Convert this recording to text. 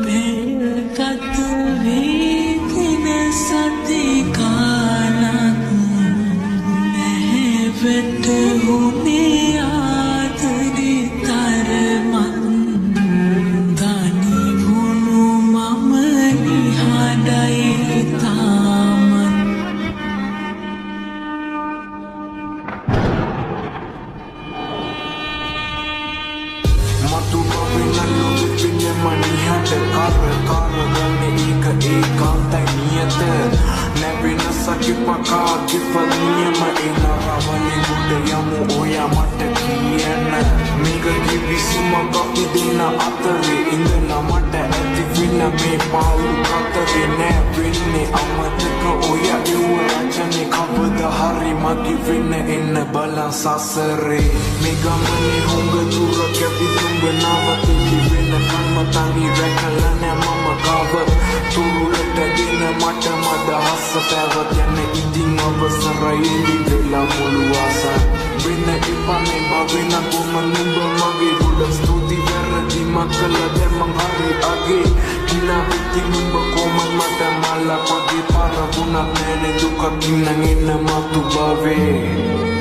පෙරගත වේගෙන සති කාලක් නැහැ වැටහුනේ ආදරේ තරමක් තනි වුණු මම නිහඬයි තාමත් මතු බවිනල්ලු විපින්න මනිහට කාරගන්න ඒක ඒකාන්තයි නියත නැවෙන සකිපකා කිපල් නියම එනරවලි ගුඩ යමු ඔයා මට කියන්න මේක කිවිසුමක් අපි දෙන්න අතරේ ඉඳලා මට ඇති වෙන මේ පාලු කතරේ නෑ වෙන්නේ අමතක ඔයා එව්ව රචනේ කවද හරි මගේ වෙන්න එන්න බලන් සසරේ මේ ගමනේ හුඟ දුර කැපි තුඹ නවතිලි වෙන කන්ම තනි රැකලා නෑ මම ගාව තුරුලට ගෙන මට මද හස්ස පැවත් යන ඉදින් අවසරයි එළිවෙලා මුළු ආසත් වෙන ඉපන්නේ බවෙන ගොම නුඹ මගේ ගොඩක් ස්තුති වැරදි මකල දැමන් හරි අගේ කිනා විති නුඹ කොමන් මට මල්ලා පගේ පාර වුණත් නෑනේ දුකක් ඉන්න එන්න මතු බවේ